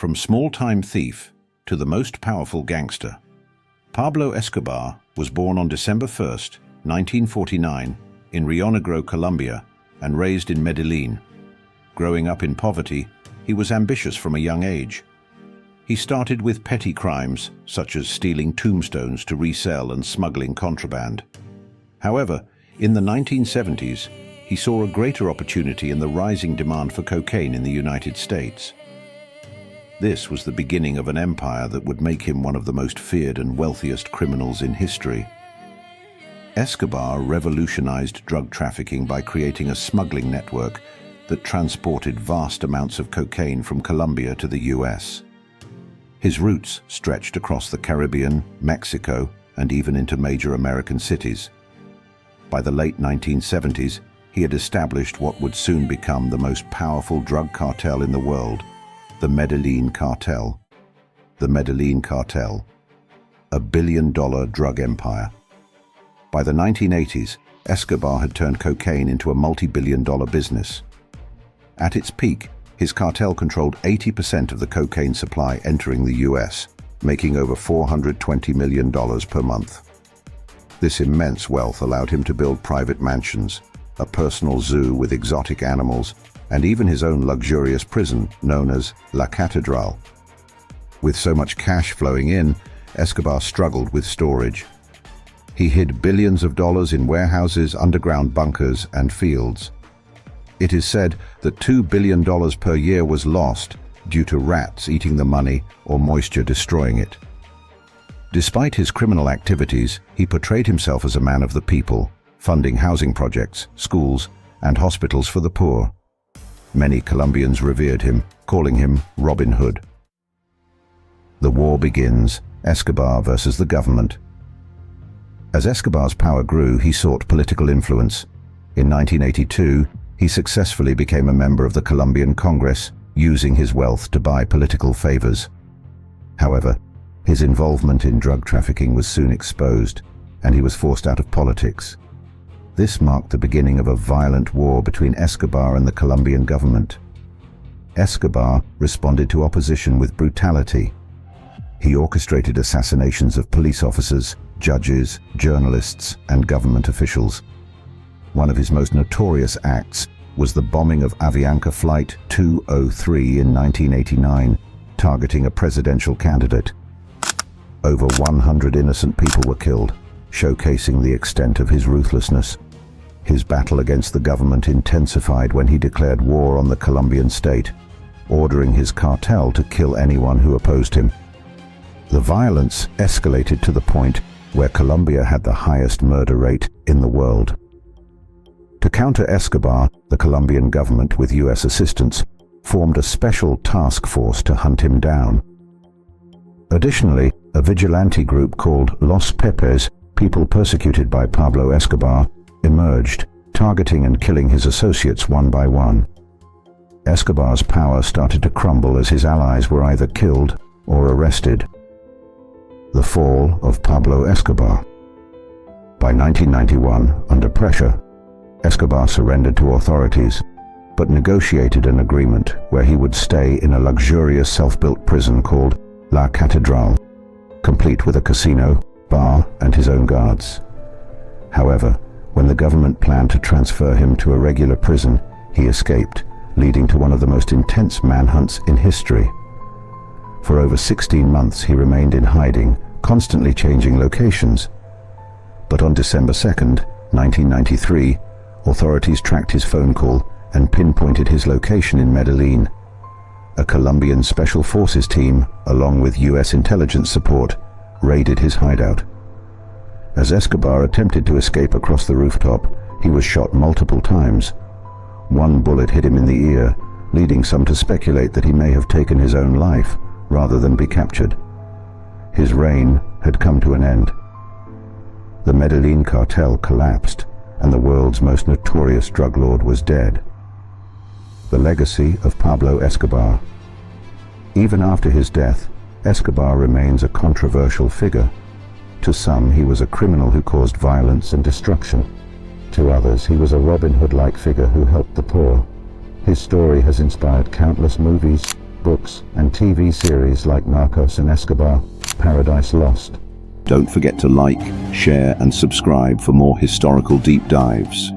From small-time thief to the most powerful gangster, Pablo Escobar was born on December 1st, 1949, in Rio Negro, Colombia, and raised in Medellin. Growing up in poverty, he was ambitious from a young age. He started with petty crimes, such as stealing tombstones to resell and smuggling contraband. However, in the 1970s, he saw a greater opportunity in the rising demand for cocaine in the United States. This was the beginning of an empire that would make him one of the most feared and wealthiest criminals in history. Escobar revolutionized drug trafficking by creating a smuggling network that transported vast amounts of cocaine from Colombia to the US. His routes stretched across the Caribbean, Mexico, and even into major American cities. By the late 1970s, he had established what would soon become the most powerful drug cartel in the world, the Medellin Cartel. The Medellin Cartel, a billion-dollar drug empire. By the 1980s, Escobar had turned cocaine into a multi-billion-dollar business. At its peak, his cartel controlled 80% of the cocaine supply entering the US, making over $420 million per month. This immense wealth allowed him to build private mansions, a personal zoo with exotic animals, and even his own luxurious prison known as La Catedral. With so much cash flowing in, Escobar struggled with storage. He hid billions of dollars in warehouses, underground bunkers, and fields. It is said that $2 billion per year was lost due to rats eating the money or moisture destroying it. Despite his criminal activities, he portrayed himself as a man of the people, funding housing projects, schools, and hospitals for the poor. Many Colombians revered him, calling him Robin Hood. The war begins, Escobar versus the government. As Escobar's power grew, he sought political influence. In 1982, he successfully became a member of the Colombian Congress, using his wealth to buy political favors. However, his involvement in drug trafficking was soon exposed, and he was forced out of politics. This marked the beginning of a violent war between Escobar and the Colombian government. Escobar responded to opposition with brutality. He orchestrated assassinations of police officers, judges, journalists, and government officials. One of his most notorious acts was the bombing of Avianca Flight 203 in 1989, targeting a presidential candidate. Over 100 innocent people were killed, showcasing the extent of his ruthlessness. His battle against the government intensified when he declared war on the Colombian state, ordering his cartel to kill anyone who opposed him. The violence escalated to the point where Colombia had the highest murder rate in the world. To counter Escobar, the Colombian government, with US assistance, formed a special task force to hunt him down. Additionally, a vigilante group called Los Pepes, people persecuted by Pablo Escobar, emerged, targeting and killing his associates one by one. Escobar's power started to crumble as his allies were either killed or arrested. The fall of Pablo Escobar. By 1991, under pressure, Escobar surrendered to authorities, but negotiated an agreement where he would stay in a luxurious self-built prison called La Catedral, complete with a casino, bar, and his own guards. However, when the government planned to transfer him to a regular prison, he escaped, leading to one of the most intense manhunts in history. For over 16 months he remained in hiding, constantly changing locations. But on December 2nd, 1993, authorities tracked his phone call and pinpointed his location in Medellin. A Colombian Special Forces team, along with US intelligence support, raided his hideout. As Escobar attempted to escape across the rooftop, he was shot multiple times. One bullet hit him in the ear, leading some to speculate that he may have taken his own life rather than be captured. His reign had come to an end. The Medellin cartel collapsed, and the world's most notorious drug lord was dead. The legacy of Pablo Escobar. Even after his death, Escobar remains a controversial figure. To some, he was a criminal who caused violence and destruction. To others, he was a Robin Hood-like figure who helped the poor. His story has inspired countless movies, books, and TV series like Narcos and Escobar, Paradise Lost. Don't forget to like, share, and subscribe for more historical deep dives.